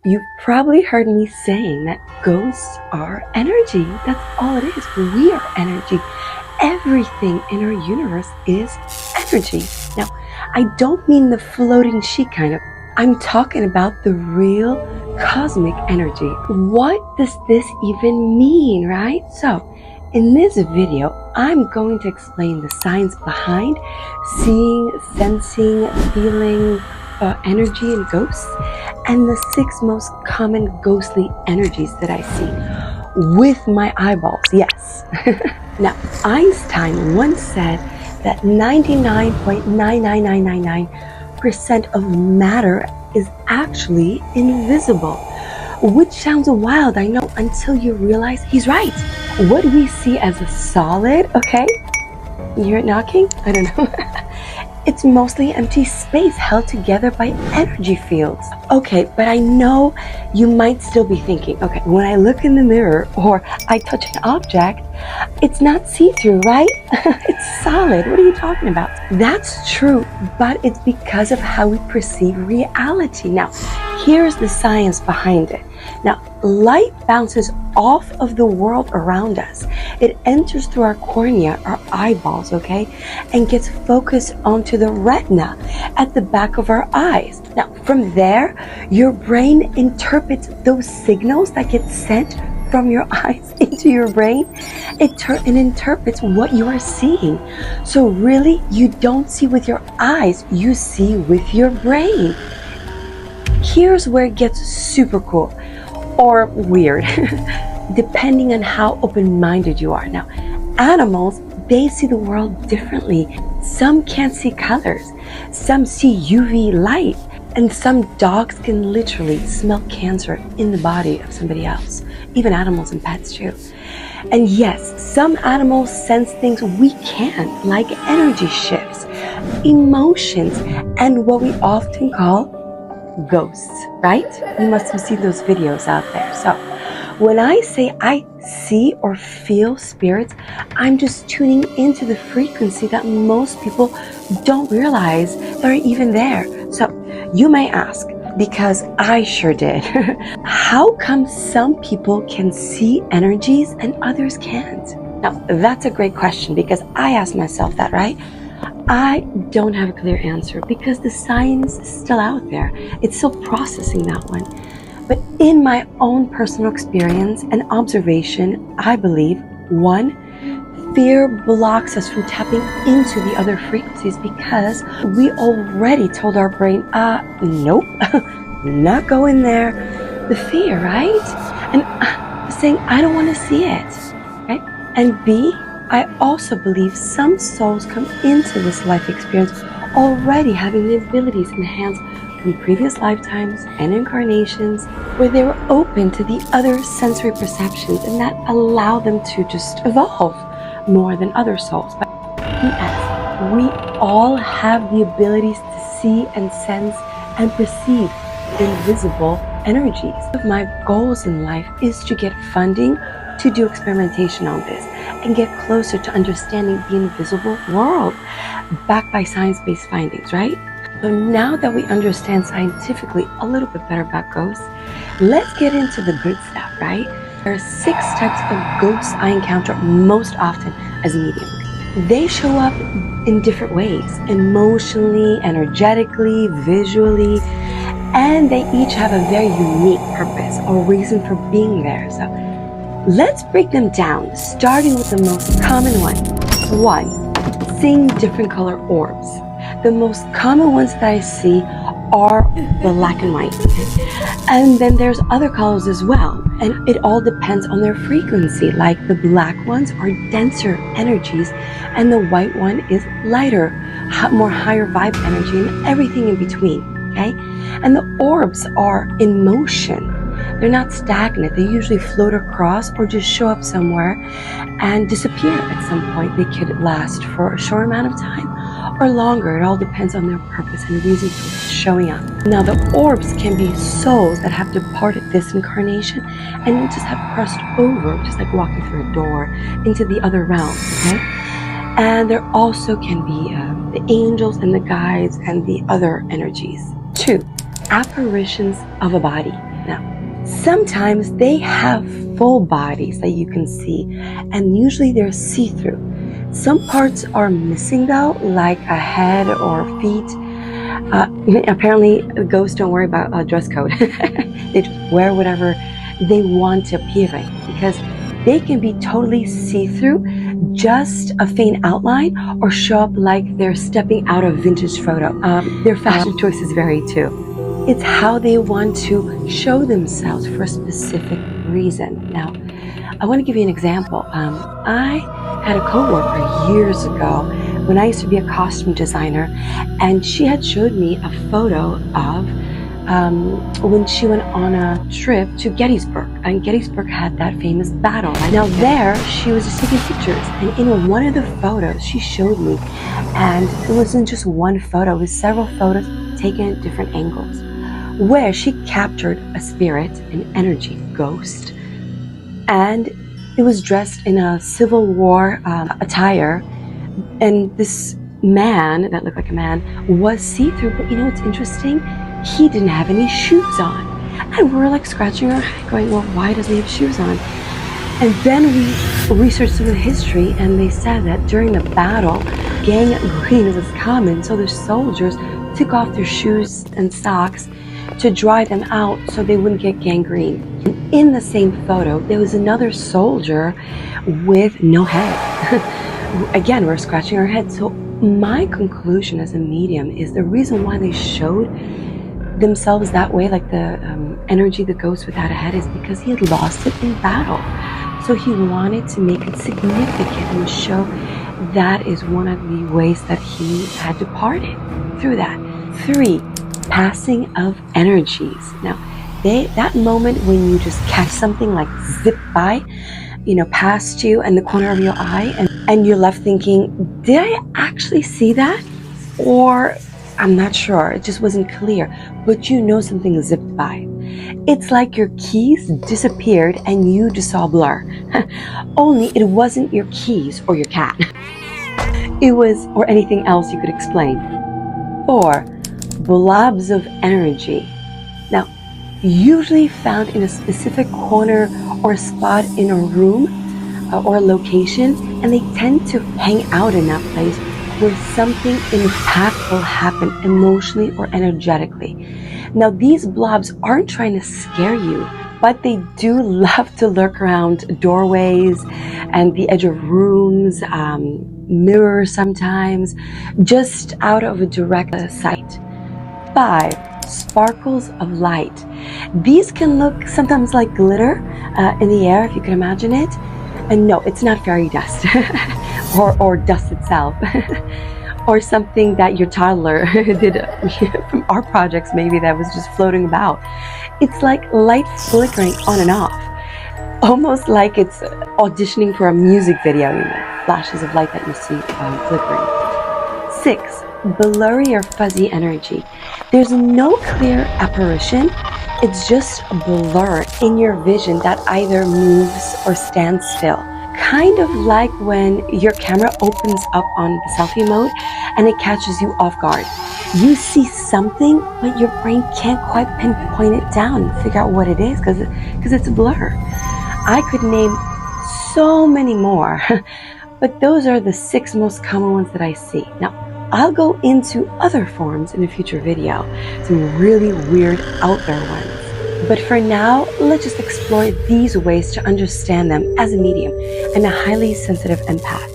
You've probably heard me saying that ghosts are energy. That's all it is. We are energy. Everything in our universe is energy. Now, I don't mean the floating sheet kind of. I'm talking about the real cosmic energy. What does this even mean, right? So, in this video, I'm going to explain the science behind seeing, sensing, feeling energy and ghosts, and the 6 most common ghostly energies that I see with my eyeballs, yes. Now, Einstein once said that 99.99999% of matter is actually invisible, which sounds wild, I know, until you realize he's right. What we see as a solid, okay? You hear it knocking? I don't know. It's mostly empty space held together by energy fields. Okay, but I know you might still be thinking, okay, when I look in the mirror or I touch an object, it's not see-through, right? It's solid. What are you talking about? That's true, but it's because of how we perceive reality. Now, here's the science behind it. Now, light bounces off of the world around us. It enters through our cornea, our eyeballs, okay, and gets focused onto the retina at the back of our eyes. Now, from there, your brain interprets those signals that get sent from your eyes into your brain. It interprets what you are seeing. So really, you don't see with your eyes, you see with your brain. Here's where it gets super cool. Or weird, depending on how open-minded you are. Now, animals, they see the world differently. Some can't see colors, some see UV light, and some dogs can literally smell cancer in the body of somebody else, even animals and pets too. And yes, some animals sense things we can't, like energy shifts, emotions, and what we often call ghosts, right? You must have seen those videos out there. So when I say I see or feel spirits, I'm just tuning into the frequency that most people don't realize they're even there. So you may ask, because I sure did, how come some people can see energies and others can't? Now, that's a great question, because I ask myself that, right? I don't have a clear answer because the science is still out there. It's still processing that one. But in my own personal experience and observation, I believe, 1, fear blocks us from tapping into the other frequencies because we already told our brain, nope, not going there. The fear, right? And saying, I don't want to see it, right? And B, I also believe some souls come into this life experience already having the abilities enhanced from previous lifetimes and incarnations where they were open to the other sensory perceptions, and that allow them to just evolve more than other souls. But yes, we all have the abilities to see and sense and perceive invisible energies. One of my goals in life is to get funding to do experimentation on this and get closer to understanding the invisible world backed by science-based findings, right? So now that we understand scientifically a little bit better about ghosts, let's get into the good stuff, right? There are 6 types of ghosts I encounter most often as a medium. They show up in different ways, emotionally, energetically, visually, and they each have a very unique purpose or reason for being there. So let's break them down, starting with the most common one. 1, seeing different color orbs. The most common ones that I see are black and white. And then there's other colors as well. And it all depends on their frequency. Like the black ones are denser energies and the white one is lighter, more higher vibe energy, and everything in between, okay? And the orbs are in motion. They're not stagnant. They usually float across or just show up somewhere and disappear at some point. They could last for a short amount of time or longer. It all depends on their purpose and reason for showing up. Now, the orbs can be souls that have departed this incarnation and just have crossed over, just like walking through a door, into the other realm, okay? And there also can be the angels and the guides and the other energies. 2, apparitions of a body. Now, sometimes they have full bodies that you can see, and usually they're see-through. Some parts are missing though, like a head or feet. Apparently, ghosts don't worry about a dress code. They just wear whatever they want to appear in, because they can be totally see-through, just a faint outline, or show up like they're stepping out of a vintage photo. Their fashion choices vary too. It's how they want to show themselves for a specific reason. Now, I want to give you an example. I had a coworker years ago when I used to be a costume designer, and she had showed me a photo of when she went on a trip to Gettysburg, and Gettysburg had that famous battle. Now there, she was just taking pictures, and in one of the photos she showed me, and it wasn't just one photo, it was several photos taken at different angles, where she captured a spirit, an energy, ghost, and it was dressed in a Civil War attire, and this man, that looked like a man, was see-through, but you know what's interesting? He didn't have any shoes on. And we were like scratching our head going, well, why doesn't he have shoes on? And then we researched some of the history, and they said that during the battle, gangrene was common, so the soldiers took off their shoes and socks to dry them out so they wouldn't get gangrene. And in the same photo, there was another soldier with no head. Again, we're scratching our heads. So my conclusion as a medium is the reason why they showed themselves that way, like the energy that goes without a head, is because he had lost it in battle. So he wanted to make it significant and show that is one of the ways that he had departed through that. 3, passing of energies. Now, that moment when you just catch something like zip by, past you and the corner of your eye, and you're left thinking, did I actually see that? Or I'm not sure, it just wasn't clear, but something zipped by. It's like your keys disappeared and you just saw a blur. Only it wasn't your keys or your cat. It was, or anything else you could explain. 4, blobs of energy. Now, usually found in a specific corner or spot in a room or a location, and they tend to hang out in that place where something impactful happened emotionally or energetically. Now, these blobs aren't trying to scare you, but they do love to lurk around doorways and the edge of rooms, mirrors sometimes, just out of a direct sight. 5, sparkles of light. These can look sometimes like glitter in the air, if you can imagine it. And no, it's not fairy dust or dust itself. Or something that your toddler did from our projects, maybe, that was just floating about. It's like light flickering on and off, almost like it's auditioning for a music video, flashes of light that you see flickering. 6, blurry or fuzzy energy. There's no clear apparition, it's just a blur in your vision that either moves or stands still. Kind of like when your camera opens up on the selfie mode and it catches you off guard. You see something, but your brain can't quite pinpoint it down and figure out what it is because it's a blur. I could name so many more, but those are the 6 most common ones that I see. Now, I'll go into other forms in a future video, some really weird out there ones. But for now, let's just explore these ways to understand them as a medium and a highly sensitive empath.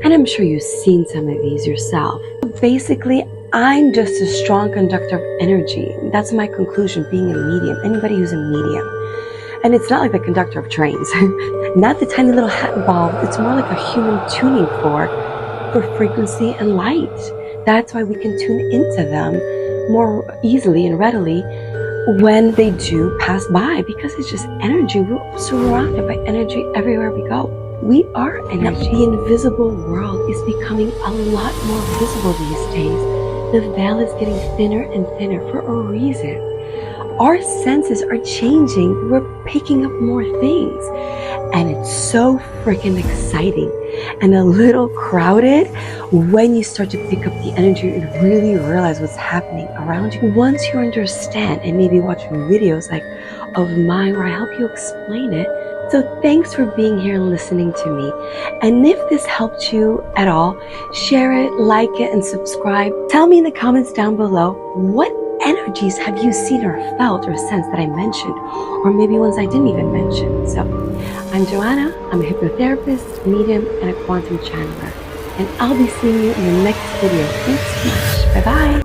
And I'm sure you've seen some of these yourself. Basically, I'm just a strong conductor of energy. That's my conclusion, being a medium, anybody who's a medium. And it's not like the conductor of trains, not the tiny little hat bulb. It's more like a human tuning fork for frequency and light. That's why we can tune into them more easily and readily when they do pass by, because it's just energy. We're surrounded by energy everywhere we go. We are energy. The invisible world is becoming a lot more visible these days. The veil is getting thinner and thinner for a reason. Our senses are changing. We're picking up more things. And it's so freaking exciting and a little crowded when you start to pick up the energy and really realize what's happening around you. Once you understand and maybe watch videos like of mine where I help you explain it. So thanks for being here and listening to me. And if this helped you at all, share it, like it, and subscribe. Tell me in the comments down below, what energies have you seen or felt or sensed that I mentioned, or maybe ones I didn't even mention. So I'm Joanna. I'm a hypnotherapist, medium, and a quantum channeler. And I'll be seeing you in the next video. Thanks so much. Bye-bye.